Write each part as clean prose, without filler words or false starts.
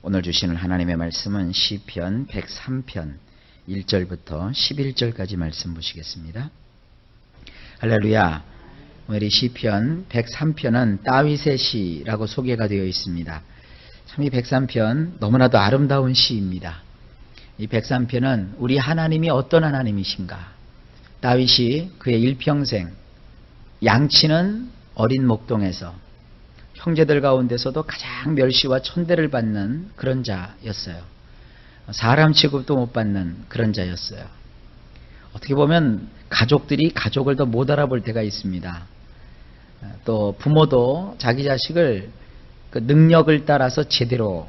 오늘 주시는 하나님의 말씀은 시편 103편 1절부터 11절까지 말씀 보시겠습니다. 할렐루야. 오늘 이 시편 103편은 다윗의 시라고 소개가 되어 있습니다. 참 이 103편 너무나도 아름다운 시입니다. 이 103편은 우리 하나님이 어떤 하나님이신가? 다윗이 그의 일평생 양치는 어린 목동에서 형제들 가운데서도 가장 멸시와 천대를 받는 그런 자였어요. 사람 취급도 못 받는 그런 자였어요. 어떻게 보면 가족들이 가족을 더 못 알아볼 때가 있습니다. 또 부모도 자기 자식을 그 능력을 따라서 제대로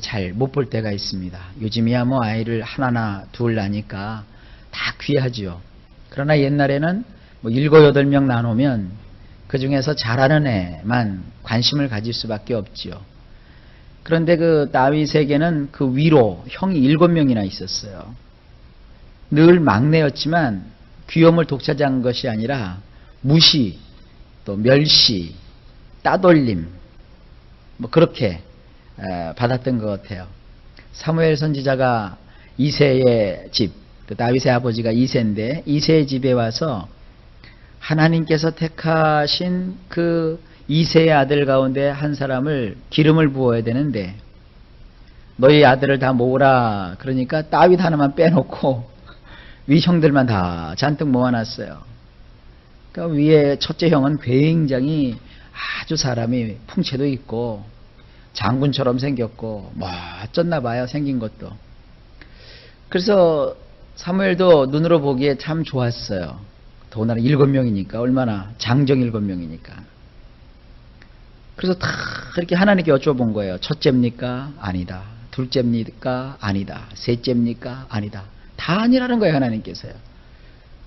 잘 못 볼 때가 있습니다. 요즘이야 뭐 아이를 하나나 둘 나니까 다 귀하지요. 그러나 옛날에는 뭐 7, 8명 나누면 그 중에서 잘하는 애만 관심을 가질 수밖에 없지요. 그런데 그 다윗에게는 그 위로 형이 7명이나 있었어요. 늘 막내였지만 귀염을 독차지한 것이 아니라 무시, 또 멸시, 따돌림 뭐 그렇게 받았던 것 같아요. 사무엘 선지자가 이새의 집, 그 다윗의 아버지가 이새인데 이새의 집에 와서 하나님께서 택하신 그 이새의 아들 가운데 한 사람을 기름을 부어야 되는데 너희 아들을 다 모으라 그러니까 다윗 하나만 빼놓고 위 형들만 다 잔뜩 모아놨어요. 그러니까 위에 첫째 형은 굉장히 아주 사람이 풍채도 있고 장군처럼 생겼고 뭐 어쩐나 봐요. 생긴 것도. 그래서 사무엘도 눈으로 보기에 참 좋았어요. 더군다나 7명이니까 얼마나 장정 7명이니까. 그래서 다 그렇게 하나님께 여쭤본 거예요. 첫째입니까? 아니다. 둘째입니까? 아니다. 셋째입니까? 아니다. 다 아니라는 거예요. 하나님께서요.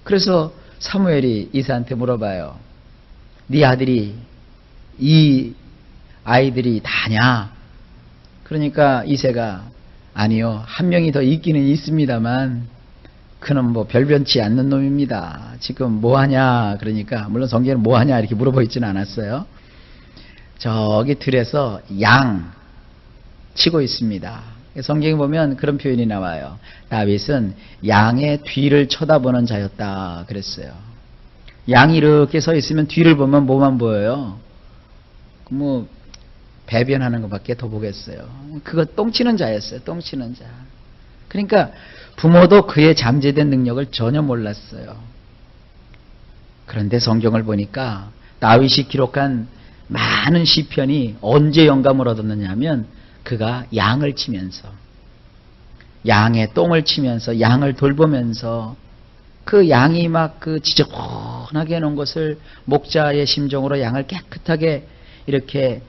그래서 사무엘이 이새한테 물어봐요. 네 아들이 이 아이들이 다냐? 그러니까 이새가 아니요. 한 명이 더 있기는 있습니다만 그는 뭐 별변치 않는 놈입니다. 지금 뭐하냐? 그러니까 물론 성경에는 뭐하냐 이렇게 물어보 있지는 않았어요. 저기 들에서 양 치고 있습니다. 성경에 보면 그런 표현이 나와요. 다윗은 양의 뒤를 쳐다보는 자였다 그랬어요. 양이 이렇게 서 있으면 뒤를 보면 뭐만 보여요? 뭐 배변하는 것밖에 더 보겠어요. 그거 똥치는 자였어요. 똥치는 자. 그러니까 부모도 그의 잠재된 능력을 전혀 몰랐어요. 그런데 성경을 보니까 다윗이 기록한 많은 시편이 언제 영감을 얻었느냐 하면 그가 양을 치면서 양의 똥을 치면서 양을 돌보면서 그 양이 막 그 지저분하게 해놓은 것을 목자의 심정으로 양을 깨끗하게 이렇게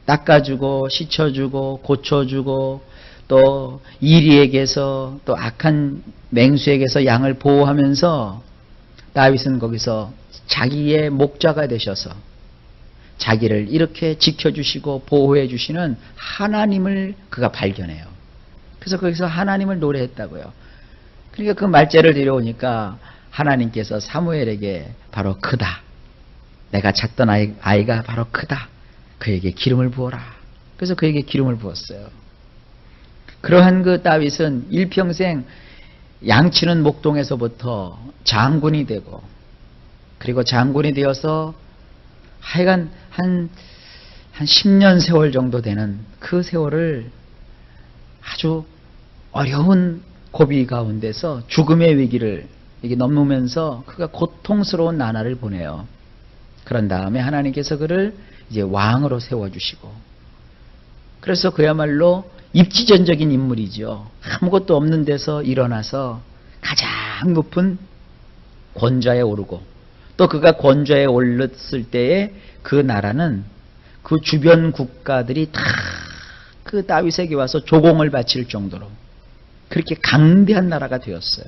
닦아주고 씻어주고 고쳐주고 또 이리에게서 또 악한 맹수에게서 양을 보호하면서 다윗은 거기서 자기의 목자가 되셔서 자기를 이렇게 지켜주시고 보호해 주시는 하나님을 그가 발견해요. 그래서 거기서 하나님을 노래했다고요. 그러니까 그 말째를 데려오니까 하나님께서 사무엘에게 바로 그다. 내가 찾던 아이가 바로 그다. 그에게 기름을 부어라. 그래서 그에게 기름을 부었어요. 그러한 그 다윗은 일평생 양치는 목동에서부터 장군이 되고 그리고 장군이 되어서 하여간 한 10년 세월 정도 되는 그 세월을 아주 어려운 고비 가운데서 죽음의 위기를 이게 넘으면서 그가 고통스러운 나날을 보내요. 그런 다음에 하나님께서 그를 이제 왕으로 세워주시고 그래서 그야말로 입지전적인 인물이죠. 아무것도 없는 데서 일어나서 가장 높은 권좌에 오르고 또 그가 권좌에 올랐을 때에 그 나라는 그 주변 국가들이 다 그 다윗에게 와서 조공을 바칠 정도로 그렇게 강대한 나라가 되었어요.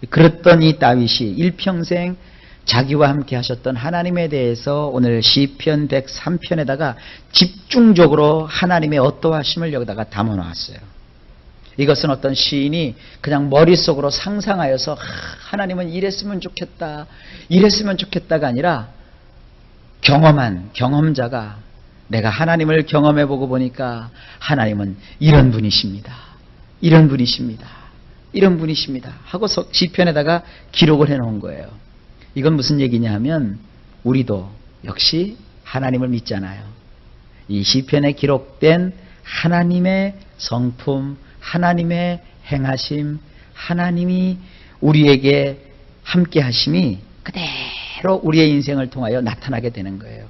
그랬던 이 다윗이 일평생 자기와 함께 하셨던 하나님에 대해서 오늘 시편 103편에다가 집중적으로 하나님의 어떠하심을 여기다가 담아놓았어요. 이것은 어떤 시인이 그냥 머릿속으로 상상하여서 하나님은 이랬으면 좋겠다, 이랬으면 좋겠다가 아니라 경험한 경험자가 내가 하나님을 경험해보고 보니까 하나님은 이런 분이십니다. 이런 분이십니다. 이런 분이십니다. 하고 시편에다가 기록을 해놓은 거예요. 이건 무슨 얘기냐 하면 우리도 역시 하나님을 믿잖아요. 이 시편에 기록된 하나님의 성품, 하나님의 행하심, 하나님이 우리에게 함께 하심이 그대로 우리의 인생을 통하여 나타나게 되는 거예요.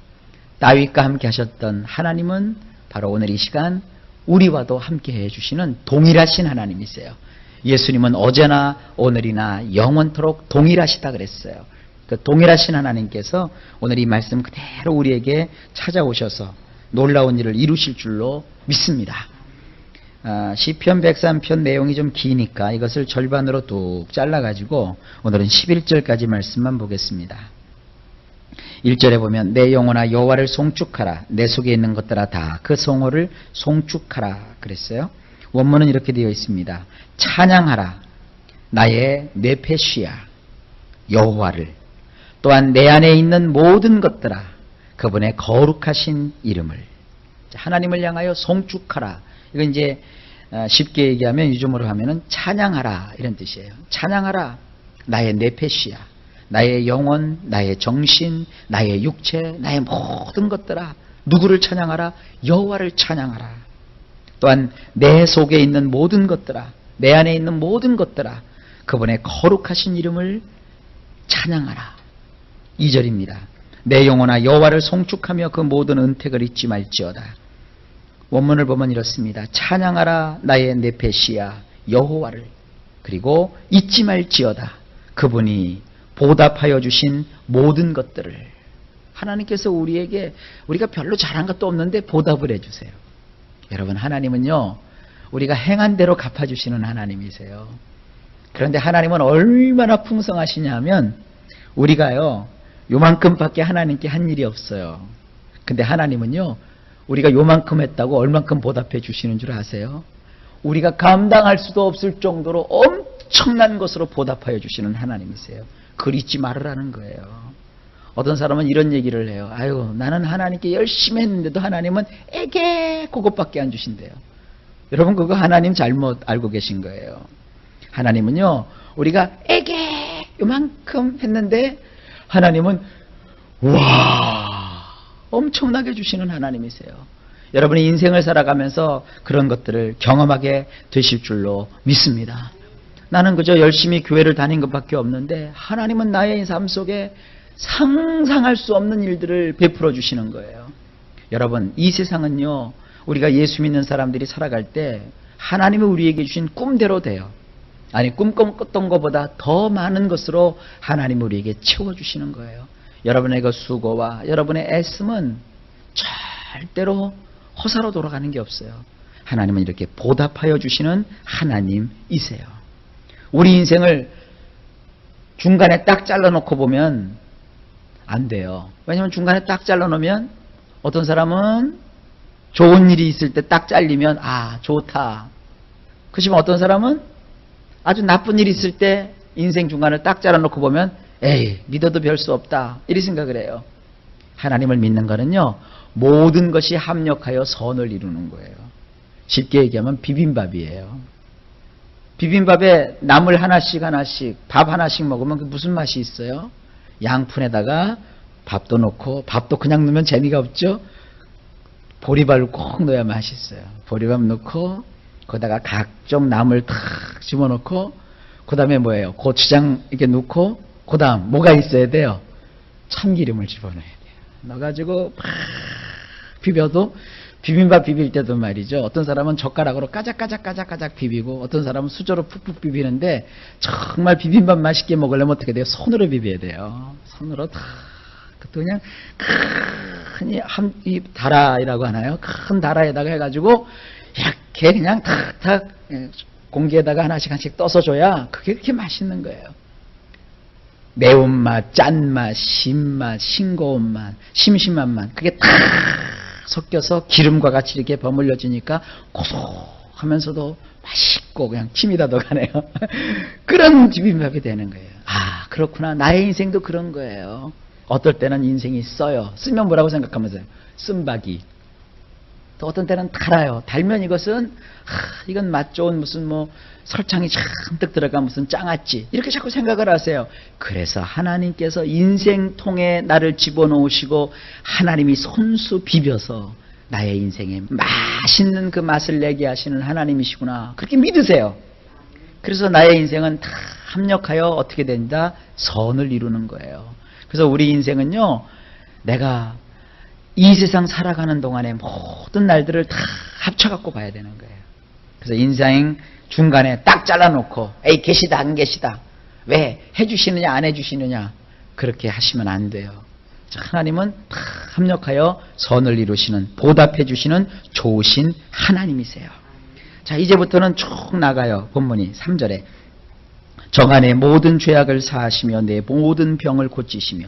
다윗과 함께 하셨던 하나님은 바로 오늘 이 시간 우리와도 함께 해주시는 동일하신 하나님이세요. 예수님은 어제나 오늘이나 영원토록 동일하시다 그랬어요. 그 동일하신 하나님께서 오늘 이 말씀 그대로 우리에게 찾아오셔서 놀라운 일을 이루실 줄로 믿습니다. 시편 103편 내용이 좀 기니까 이것을 절반으로 뚝 잘라가지고 오늘은 11절까지 말씀만 보겠습니다. 1절에 보면 내 영혼아 여호와를 송축하라. 내 속에 있는 것들아 다 그 성호를 송축하라 그랬어요. 원문은 이렇게 되어 있습니다. 찬양하라. 나의 뇌패시야 여호와를. 또한 내 안에 있는 모든 것들아 그분의 거룩하신 이름을. 하나님을 향하여 송축하라. 이건 이제 쉽게 얘기하면 요즘으로 하면은 찬양하라 이런 뜻이에요. 찬양하라. 나의 뇌패시야. 나의 영혼, 나의 정신, 나의 육체, 나의 모든 것들아. 누구를 찬양하라? 여호와를 찬양하라. 또한 내 속에 있는 모든 것들아. 내 안에 있는 모든 것들아. 그분의 거룩하신 이름을 찬양하라. 2절입니다. 내 영혼아 여호와를 송축하며 그 모든 은택을 잊지 말지어다. 원문을 보면 이렇습니다. 찬양하라 나의 뇌패시야 여호와를. 그리고 잊지 말지어다. 그분이 보답하여 주신 모든 것들을. 하나님께서 우리에게 우리가 별로 잘한 것도 없는데 보답을 해주세요. 여러분 하나님은요 우리가 행한 대로 갚아주시는 하나님이세요. 그런데 하나님은 얼마나 풍성하시냐 하면 우리가요 요만큼밖에 하나님께 한 일이 없어요. 근데 하나님은요 우리가 요만큼 했다고 얼만큼 보답해 주시는 줄 아세요? 우리가 감당할 수도 없을 정도로 엄청난 것으로 보답하여 주시는 하나님이세요. 그걸 잊지 말으라는 거예요. 어떤 사람은 이런 얘기를 해요. 아유 나는 하나님께 열심히 했는데도 하나님은 에게 그것밖에 안 주신대요. 여러분 그거 하나님 잘못 알고 계신 거예요. 하나님은요 우리가 에게 요만큼 했는데 하나님은 와 엄청나게 주시는 하나님이세요. 여러분이 인생을 살아가면서 그런 것들을 경험하게 되실 줄로 믿습니다. 나는 그저 열심히 교회를 다닌 것밖에 없는데 하나님은 나의 삶 속에 상상할 수 없는 일들을 베풀어 주시는 거예요. 여러분 이 세상은요 우리가 예수 믿는 사람들이 살아갈 때 하나님이 우리에게 주신 꿈대로 돼요. 아니 꿈꿨던 것보다 더 많은 것으로 하나님이 우리에게 채워주시는 거예요. 여러분의 그 수고와 여러분의 애씀은 절대로 허사로 돌아가는 게 없어요. 하나님은 이렇게 보답하여 주시는 하나님이세요. 우리 인생을 중간에 딱 잘라놓고 보면 안 돼요. 왜냐하면 중간에 딱 잘라놓으면 어떤 사람은 좋은 일이 있을 때 딱 잘리면 아 좋다. 그렇지만 어떤 사람은 아주 나쁜 일이 있을 때 인생 중간을 딱 잘라놓고 보면 에이 믿어도 별 수 없다 이리 생각을 해요. 하나님을 믿는 거는요 모든 것이 합력하여 선을 이루는 거예요. 쉽게 얘기하면 비빔밥이에요. 비빔밥에 나물 하나씩 밥 하나씩 먹으면 그 무슨 맛이 있어요? 양푼에다가 밥도 넣고 밥도 그냥 넣으면 재미가 없죠. 보리밥을 꼭 넣어야 맛있어요. 보리밥 넣고 거기다가 각종 나물 탁 집어넣고 그 다음에 뭐예요? 고추장 이렇게 넣고 그 다음 뭐가 있어야 돼요? 참기름을 집어넣어야 돼요. 넣어가지고 막 비벼도 비빔밥 비빌 때도 말이죠. 어떤 사람은 젓가락으로 까작까작 비비고 어떤 사람은 수저로 푹푹 비비는데 정말 비빔밥 맛있게 먹으려면 어떻게 돼요? 손으로 비벼야 돼요. 손으로 다 그냥 큰 이 다라이라고 하나요? 큰 다라에다가 해가지고 이렇게 그냥 탁탁 공기에다가 하나씩 떠서 줘야 그게 그렇게 맛있는 거예요. 매운맛, 짠맛, 신맛, 싱거운 맛, 심심한 맛 그게 다 섞여서 기름과 같이 이렇게 버물려지니까 고소하면서도 맛있고 그냥 침이 다 들어가네요. 그런 비빔밥이 되는 거예요. 아 그렇구나. 나의 인생도 그런 거예요. 어떨 때는 인생이 써요. 쓰면 뭐라고 생각하면서요? 쓴바기. 또 어떤 때는 달아요. 달면 이것은 이건 맛 좋은 무슨 뭐 설탕이 잔뜩 들어간 무슨 장아찌 이렇게 자꾸 생각을 하세요. 그래서 하나님께서 인생통에 나를 집어넣으시고 하나님이 손수 비벼서 나의 인생에 맛있는 그 맛을 내게 하시는 하나님이시구나. 그렇게 믿으세요. 그래서 나의 인생은 다 합력하여 어떻게 된다? 선을 이루는 거예요. 그래서 우리 인생은요, 내가 이 세상 살아가는 동안에 모든 날들을 다 합쳐갖고 봐야 되는 거예요. 그래서 인생 중간에 딱 잘라놓고 에이 계시다 안 계시다 왜 해주시느냐 안 해주시느냐 그렇게 하시면 안 돼요. 하나님은 다 합력하여 선을 이루시는 보답해 주시는 좋으신 하나님이세요. 자, 이제부터는 쭉 나가요. 본문이 3절에 정한의 모든 죄악을 사하시며 내 모든 병을 고치시며,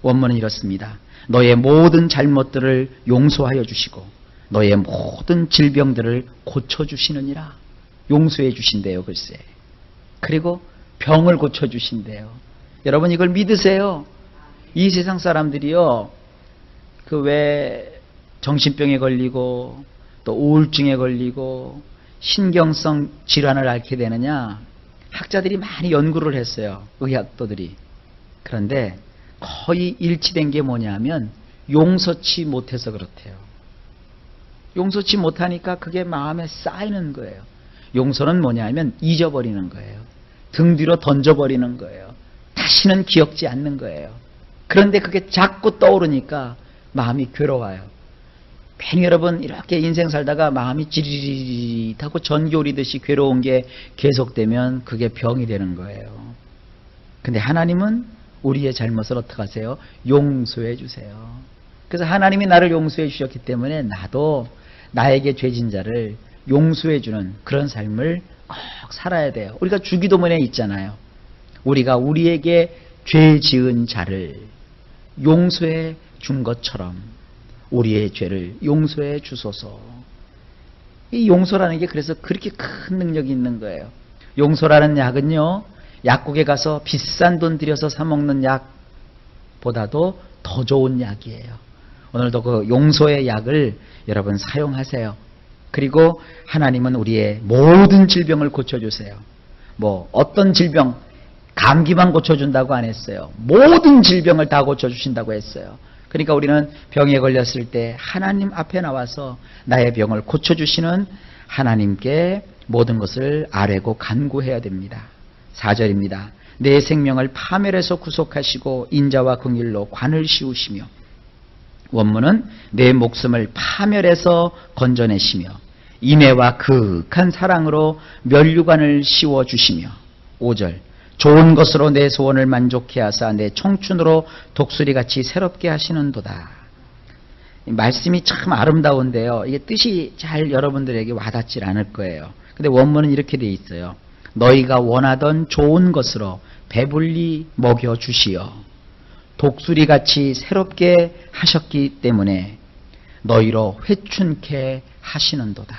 원문은 이렇습니다. 너의 모든 잘못들을 용서하여 주시고 너의 모든 질병들을 고쳐주시느니라. 용서해 주신대요. 글쎄. 그리고 병을 고쳐주신대요. 여러분 이걸 믿으세요. 이 세상 사람들이요, 그 왜 정신병에 걸리고 또 우울증에 걸리고 신경성 질환을 앓게 되느냐, 학자들이 많이 연구를 했어요. 의학도들이. 그런데 거의 일치된 게 뭐냐면 용서치 못해서 그렇대요. 용서치 못하니까 그게 마음에 쌓이는 거예요. 용서는 뭐냐면 잊어버리는 거예요. 등 뒤로 던져버리는 거예요. 다시는 기억지 않는 거예요. 그런데 그게 자꾸 떠오르니까 마음이 괴로워요. 괜히 여러분 이렇게 인생 살다가 마음이 지릿하고 전기 오리듯이 괴로운 게 계속되면 그게 병이 되는 거예요. 근데 하나님은 우리의 잘못을 어떻게 하세요? 용서해 주세요. 그래서 하나님이 나를 용서해 주셨기 때문에 나도 나에게 죄진 자를 용서해 주는 그런 삶을 꼭 살아야 돼요. 우리가 주기도문에 있잖아요. 우리가 우리에게 죄 지은 자를 용서해 준 것처럼 우리의 죄를 용서해 주소서. 이 용서라는 게 그래서 그렇게 큰 능력이 있는 거예요. 용서라는 약은요, 약국에 가서 비싼 돈 들여서 사 먹는 약보다도 더 좋은 약이에요. 오늘도 그 용서의 약을 여러분 사용하세요. 그리고 하나님은 우리의 모든 질병을 고쳐주세요. 뭐 어떤 질병, 감기만 고쳐준다고 안 했어요. 모든 질병을 다 고쳐주신다고 했어요. 그러니까 우리는 병에 걸렸을 때 하나님 앞에 나와서 나의 병을 고쳐주시는 하나님께 모든 것을 아뢰고 간구해야 됩니다. 4절입니다. 내 생명을 파멸해서 구속하시고 인자와 긍휼로 관을 씌우시며, 원문은 내 목숨을 파멸해서 건져내시며 인애와 극한 사랑으로 면류관을 씌워주시며, 5절 좋은 것으로 내 소원을 만족해 하사 내 청춘으로 독수리같이 새롭게 하시는도다. 말씀이 참 아름다운데요, 이게 뜻이 잘 여러분들에게 와닿질 않을 거예요. 근데 원문은 이렇게 돼 있어요. 너희가 원하던 좋은 것으로 배불리 먹여주시어 독수리같이 새롭게 하셨기 때문에 너희로 회춘케 하시는도다.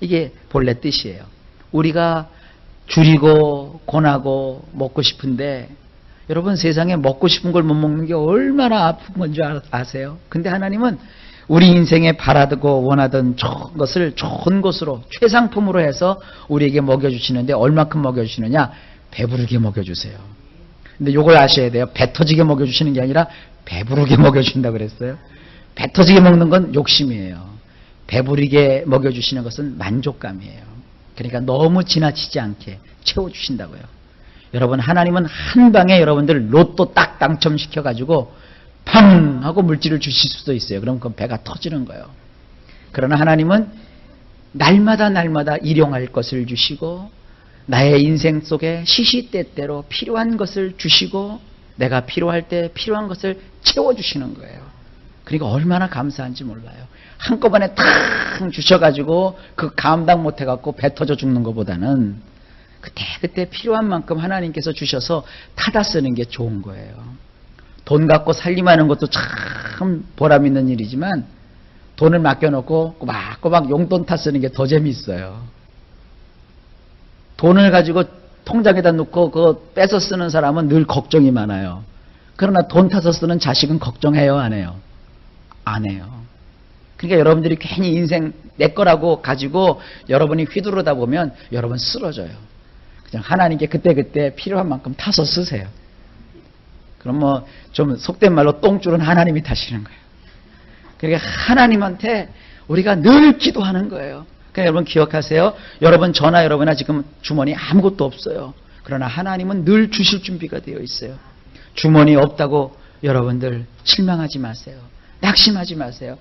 이게 본래 뜻이에요. 우리가 줄이고 권하고 먹고 싶은데, 여러분 세상에 먹고 싶은 걸 못 먹는 게 얼마나 아픈 건 줄 아세요? 근데 하나님은 우리 인생에 바라고 원하던 좋은 것을 좋은 것으로 최상품으로 해서 우리에게 먹여주시는데, 얼마큼 먹여주시느냐? 배부르게 먹여주세요. 근데 이걸 아셔야 돼요. 배 터지게 먹여주시는 게 아니라 배부르게 먹여준다고 그랬어요. 배 터지게 먹는 건 욕심이에요. 배부르게 먹여주시는 것은 만족감이에요. 그러니까 너무 지나치지 않게 채워주신다고요. 여러분, 하나님은 한 방에 여러분들 로또 딱 당첨시켜가지고 팡 하고 물질을 주실 수도 있어요. 그럼 그건 배가 터지는 거예요. 그러나 하나님은 날마다 날마다 일용할 것을 주시고 나의 인생 속에 시시때때로 필요한 것을 주시고 내가 필요할 때 필요한 것을 채워주시는 거예요. 그러니까 얼마나 감사한지 몰라요. 한꺼번에 탁 주셔가지고 그 감당 못해갖고 배 터져 죽는 것보다는 그때 필요한 만큼 하나님께서 주셔서 타다 쓰는 게 좋은 거예요. 돈 갖고 살림하는 것도 참 보람 있는 일이지만 돈을 맡겨놓고 꼬박꼬박 용돈 타 쓰는 게 더 재미있어요. 돈을 가지고 통장에다 놓고 그거 빼서 쓰는 사람은 늘 걱정이 많아요. 그러나 돈 타서 쓰는 자식은 걱정해요, 안 해요? 안 해요. 그러니까 여러분들이 괜히 인생 내 거라고 가지고 여러분이 휘두르다 보면 여러분 쓰러져요. 그냥 하나님께 그때그때 필요한 만큼 타서 쓰세요. 그럼 뭐 좀 속된 말로 똥줄은 하나님이 타시는 거예요. 그러니까 하나님한테 우리가 늘 기도하는 거예요. 그러니까 여러분 기억하세요. 여러분 저나 여러분이나 지금 주머니에 아무것도 없어요. 그러나 하나님은 늘 주실 준비가 되어 있어요. 주머니 없다고 여러분들 실망하지 마세요. 낙심하지 마세요.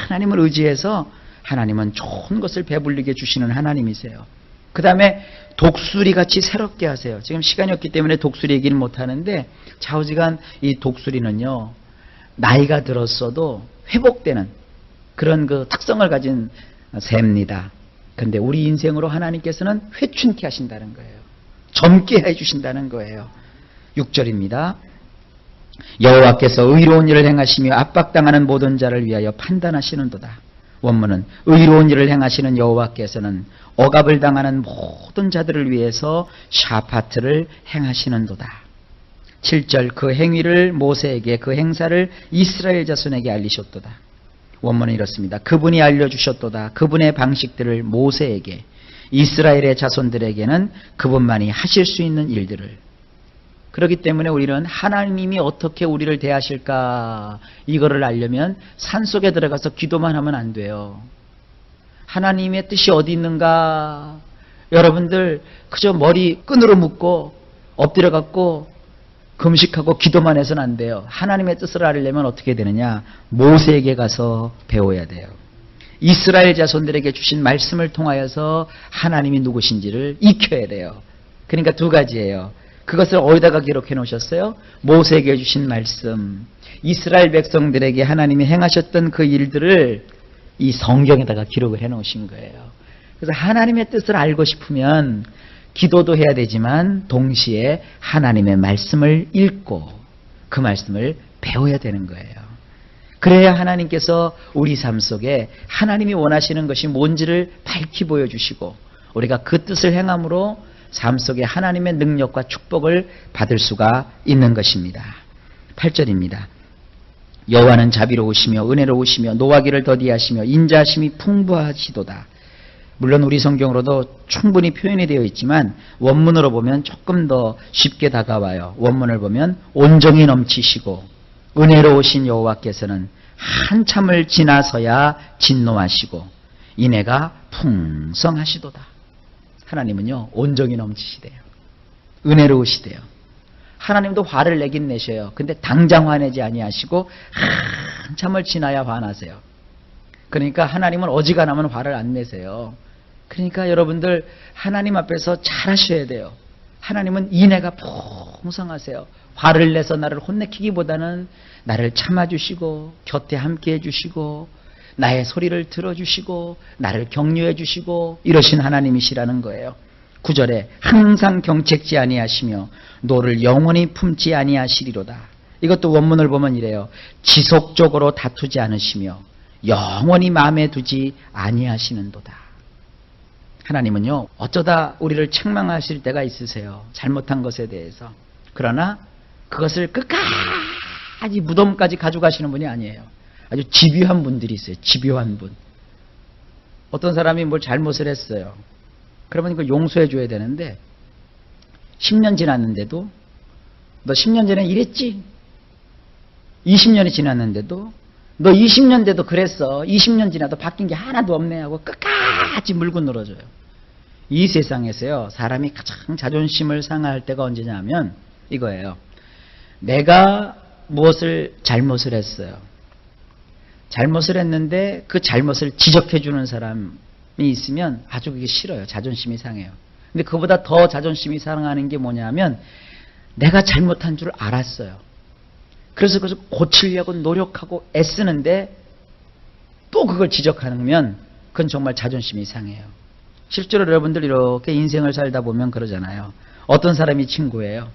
하나님을 의지해서 하나님은 좋은 것을 배불리게 주시는 하나님이세요. 그 다음에 독수리같이 새롭게 하세요. 지금 시간이 없기 때문에 독수리 얘기는 못하는데 좌우지간 이 독수리는요, 나이가 들었어도 회복되는 그런 그 특성을 가진 새입니다. 그런데 우리 인생으로 하나님께서는 회춘케 하신다는 거예요. 젊게 해주신다는 거예요. 6절입니다. 여호와께서 의로운 일을 행하시며 압박당하는 모든 자를 위하여 판단하시는도다. 원문은 의로운 일을 행하시는 여호와께서는 억압을 당하는 모든 자들을 위해서 샤파트를 행하시는도다. 7절 그 행위를 모세에게 그 행사를 이스라엘 자손에게 알리셨도다. 원문은 이렇습니다. 그분이 알려주셨도다. 그분의 방식들을 모세에게, 이스라엘의 자손들에게는 그분만이 하실 수 있는 일들을. 그렇기 때문에 우리는 하나님이 어떻게 우리를 대하실까 이거를 알려면 산속에 들어가서 기도만 하면 안 돼요. 하나님의 뜻이 어디 있는가. 여러분들 그저 머리 끈으로 묶고 엎드려 갖고 금식하고 기도만 해서는 안 돼요. 하나님의 뜻을 알려면 어떻게 되느냐. 모세에게 가서 배워야 돼요. 이스라엘 자손들에게 주신 말씀을 통하여서 하나님이 누구신지를 익혀야 돼요. 그러니까 두 가지예요. 그것을 어디다가 기록해 놓으셨어요? 모세에게 주신 말씀, 이스라엘 백성들에게 하나님이 행하셨던 그 일들을 이 성경에다가 기록을 해 놓으신 거예요. 그래서 하나님의 뜻을 알고 싶으면 기도도 해야 되지만 동시에 하나님의 말씀을 읽고 그 말씀을 배워야 되는 거예요. 그래야 하나님께서 우리 삶 속에 하나님이 원하시는 것이 뭔지를 밝히 보여주시고 우리가 그 뜻을 행함으로 삶 속에 하나님의 능력과 축복을 받을 수가 있는 것입니다. 8절입니다. 여호와는 자비로우시며 은혜로우시며 노하기를 더디하시며 인자하심이 풍부하시도다. 물론 우리 성경으로도 충분히 표현이 되어 있지만 원문으로 보면 조금 더 쉽게 다가와요. 원문을 보면 온정이 넘치시고 은혜로우신 여호와께서는 한참을 지나서야 진노하시고 인애가 풍성하시도다. 하나님은요 온정이 넘치시대요. 은혜로우시대요. 하나님도 화를 내긴 내셔요. 근데 당장 화내지 아니하시고 한참을 지나야 화나세요. 그러니까 하나님은 어지간하면 화를 안 내세요. 그러니까 여러분들 하나님 앞에서 잘하셔야 돼요. 하나님은 인애가 풍성하세요. 화를 내서 나를 혼내키기보다는 나를 참아주시고 곁에 함께해 주시고 나의 소리를 들어주시고 나를 격려해 주시고 이러신 하나님이시라는 거예요. 9절에 항상 경책지 아니하시며 노를 영원히 품지 아니하시리로다. 이것도 원문을 보면 이래요. 지속적으로 다투지 않으시며 영원히 마음에 두지 아니하시는도다. 하나님은요 어쩌다 우리를 책망하실 때가 있으세요. 잘못한 것에 대해서. 그러나 그것을 끝까지 무덤까지 가져가시는 분이 아니에요. 아주 집요한 분들이 있어요. 집요한 분. 어떤 사람이 뭘 잘못을 했어요. 그러면 이걸 용서해 줘야 되는데 10년 지났는데도 너 10년 전에 이랬지? 20년이 지났는데도 너 20년 돼도 그랬어. 20년 지나도 바뀐 게 하나도 없네 하고 끝까지 물고 늘어져요. 이 세상에서요 사람이 가장 자존심을 상할 때가 언제냐 하면 이거예요. 내가 무엇을 잘못을 했어요. 잘못을 했는데 그 잘못을 지적해 주는 사람이 있으면 아주 그게 싫어요. 자존심이 상해요. 근데 그보다 더 자존심이 상하는 게 뭐냐면 내가 잘못한 줄 알았어요. 그래서 그것을 고치려고 노력하고 애쓰는데 또 그걸 지적하면 그건 정말 자존심이 상해요. 실제로 여러분들 이렇게 인생을 살다 보면 그러잖아요. 어떤 사람이 친구예요.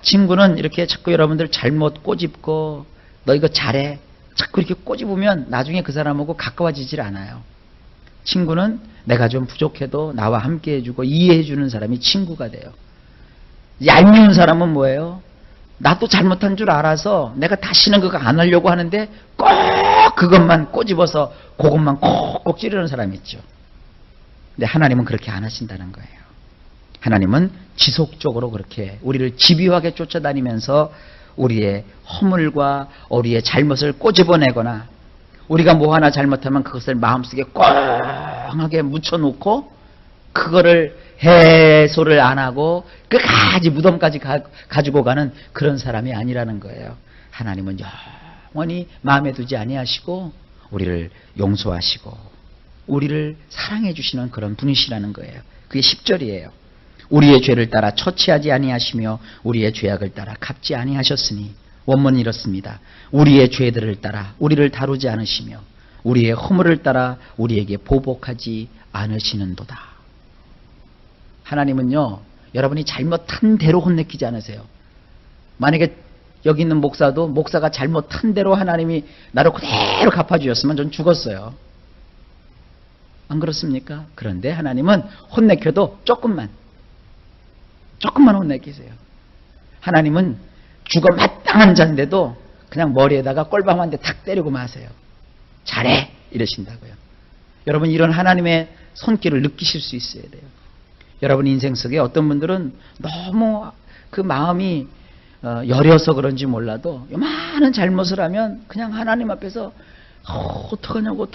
친구는 이렇게 자꾸 여러분들 잘못 꼬집고 너 이거 잘해 자꾸 이렇게 꼬집으면 나중에 그 사람하고 가까워지질 않아요. 친구는 내가 좀 부족해도 나와 함께 해주고 이해해주는 사람이 친구가 돼요. 얄미운 사람은 뭐예요? 나도 잘못한 줄 알아서 내가 다시는 그거 안 하려고 하는데 꼭 그것만 꼬집어서 그것만 콕콕 찌르는 사람이 있죠. 근데 하나님은 그렇게 안 하신다는 거예요. 하나님은 지속적으로 그렇게 우리를 집요하게 쫓아다니면서 우리의 허물과 우리의 잘못을 꼬집어내거나 우리가 뭐 하나 잘못하면 그것을 마음속에 꽝하게 묻혀놓고 그거를 해소를 안 하고 끝까지 무덤까지 가지고 가는 그런 사람이 아니라는 거예요. 하나님은 영원히 마음에 두지 아니하시고 우리를 용서하시고 우리를 사랑해 주시는 그런 분이시라는 거예요. 그게 10절이에요. 우리의 죄를 따라 처치하지 아니하시며 우리의 죄악을 따라 갚지 아니하셨으니 원문이 이렇습니다. 우리의 죄들을 따라 우리를 다루지 않으시며 우리의 허물을 따라 우리에게 보복하지 않으시는도다. 하나님은요, 여러분이 잘못한 대로 혼내키지 않으세요. 만약에 여기 있는 목사도 목사가 잘못한 대로 하나님이 나를 그대로 갚아주셨으면 전 죽었어요. 안 그렇습니까? 그런데 하나님은 혼내켜도 조금만 혼내키세요. 하나님은 죽어 마땅한 자인데도 그냥 머리에다가 꼴밤 한 대 탁 때리고 마세요. 잘해! 이러신다고요. 여러분 이런 하나님의 손길을 느끼실 수 있어야 돼요. 여러분 인생 속에 어떤 분들은 너무 그 마음이 여려서 그런지 몰라도 많은 잘못을 하면 그냥 하나님 앞에서 어떡하냐고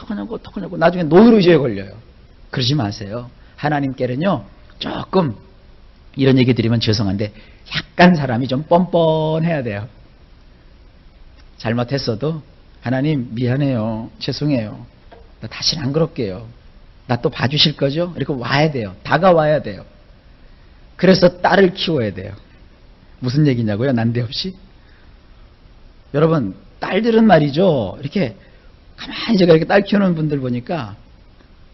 나중에 노이로제에 걸려요. 그러지 마세요. 하나님께는요 조금 이런 얘기 드리면 죄송한데 약간 사람이 좀 뻔뻔해야 돼요. 잘못했어도 하나님 미안해요. 죄송해요. 나 다시는 안 그럴게요. 나 또 봐주실 거죠? 이렇게 와야 돼요. 다가와야 돼요. 그래서 딸을 키워야 돼요. 무슨 얘기냐고요? 난데없이? 여러분 딸들은 말이죠. 이렇게 가만히 제가 이렇게 딸 키우는 분들 보니까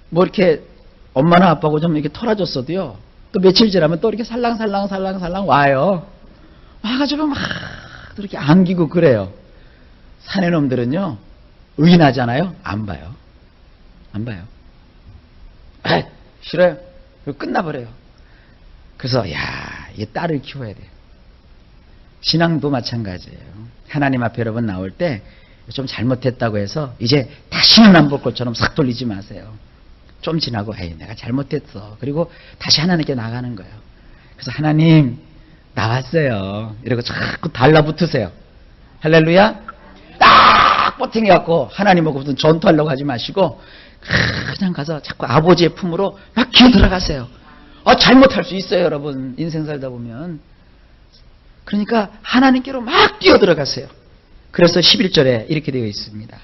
뭐 이렇게 엄마나 아빠고 좀 이렇게 털어줬어도요. 또 며칠 지나면 또 이렇게 살랑살랑 와요. 와가지고 막 이렇게 안기고 그래요. 사내 놈들은요. 의인하잖아요. 안 봐요. 아, 싫어요. 그리고 끝나버려요. 그래서 이 딸을 키워야 돼요. 신앙도 마찬가지예요. 하나님 앞에 여러분 나올 때 좀 잘못했다고 해서 이제 다시는 안 볼 것처럼 싹 돌리지 마세요. 좀 지나고 내가 잘못했어. 그리고 다시 하나님께 나가는 거예요. 그래서 하나님 나왔어요. 이러고 자꾸 달라붙으세요. 할렐루야. 딱 버팅해갖고 하나님하고 무슨 전투하려고 하지 마시고 그냥 가서 자꾸 아버지의 품으로 막 기어 들어가세요. 잘못할 수 있어요, 여러분. 인생 살다 보면. 그러니까 하나님께로 막 뛰어 들어가세요. 그래서 11절에 이렇게 되어 있습니다.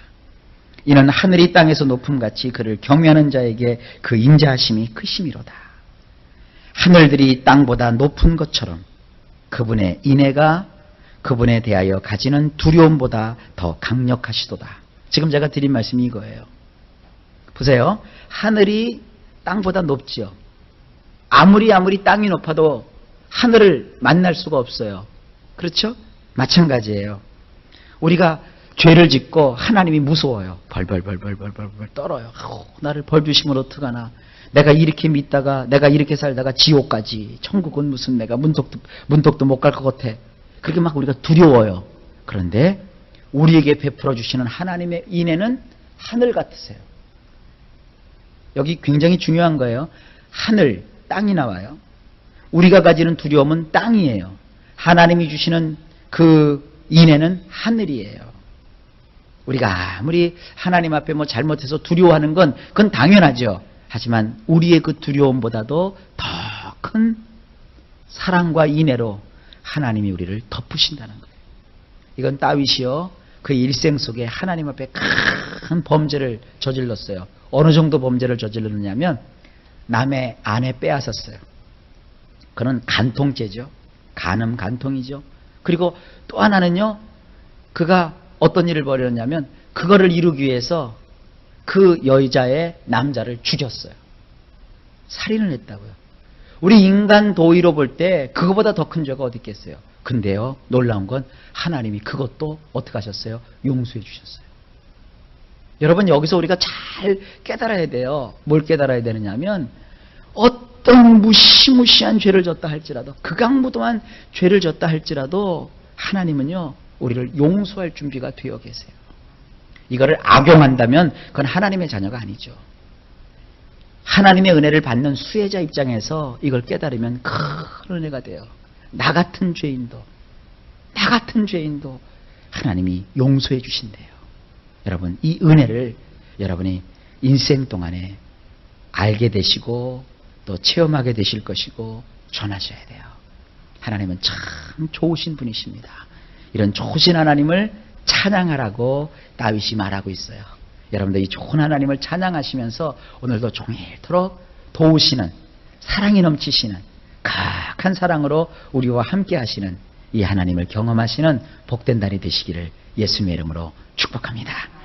이는 하늘이 땅에서 높음같이 그를 경외하는 자에게 그 인자하심이 크심이로다. 하늘들이 땅보다 높은 것처럼 그분의 인애가 그분에 대하여 가지는 두려움보다 더 강력하시도다. 지금 제가 드린 말씀이 이거예요. 보세요. 하늘이 땅보다 높지요. 아무리 땅이 높아도 하늘을 만날 수가 없어요. 그렇죠? 마찬가지예요. 우리가 죄를 짓고 하나님이 무서워요. 벌벌 떨어요. 나를 벌 주시면 어떡하나. 내가 이렇게 믿다가 내가 이렇게 살다가 지옥까지, 천국은 무슨 내가 문턱도 못 갈 것 같아. 그렇게 막 우리가 두려워요. 그런데 우리에게 베풀어 주시는 하나님의 인애는 하늘 같으세요. 여기 굉장히 중요한 거예요. 하늘, 땅이 나와요. 우리가 가지는 두려움은 땅이에요. 하나님이 주시는 그 인애는 하늘이에요. 우리가 아무리 하나님 앞에 뭐 잘못해서 두려워하는 건 그건 당연하죠. 하지만 우리의 그 두려움보다도 더 큰 사랑과 인애로 하나님이 우리를 덮으신다는 거예요. 이건 다윗이요. 그 일생 속에 하나님 앞에 큰 범죄를 저질렀어요. 어느 정도 범죄를 저질렀냐면 남의 아내 빼앗았어요. 그건 간통죄죠. 간통이죠. 그리고 또 하나는요. 그가 어떤 일을 벌였냐면 그거를 이루기 위해서 그 여자의 남자를 죽였어요. 살인을 했다고요. 우리 인간 도의로 볼 때 그거보다 더 큰 죄가 어디 있겠어요. 근데요. 놀라운 건 하나님이 그것도 어떻게 하셨어요? 용서해 주셨어요. 여러분 여기서 우리가 잘 깨달아야 돼요. 뭘 깨달아야 되느냐면 어떤 무시무시한 죄를 졌다 할지라도 극악무도한 죄를 졌다 할지라도 하나님은요, 우리를 용서할 준비가 되어 계세요. 이거를 악용한다면 그건 하나님의 자녀가 아니죠. 하나님의 은혜를 받는 수혜자 입장에서 이걸 깨달으면 큰 은혜가 돼요. 나 같은 죄인도 하나님이 용서해 주신대요. 여러분, 이 은혜를 여러분이 인생 동안에 알게 되시고 또 체험하게 되실 것이고 전하셔야 돼요. 하나님은 참 좋으신 분이십니다. 이런 좋으신 하나님을 찬양하라고 다윗이 말하고 있어요. 여러분들 이 좋은 하나님을 찬양하시면서 오늘도 종일토록 도우시는, 사랑이 넘치시는, 강한 사랑으로 우리와 함께 하시는 이 하나님을 경험하시는 복된 날이 되시기를 예수님의 이름으로 축복합니다.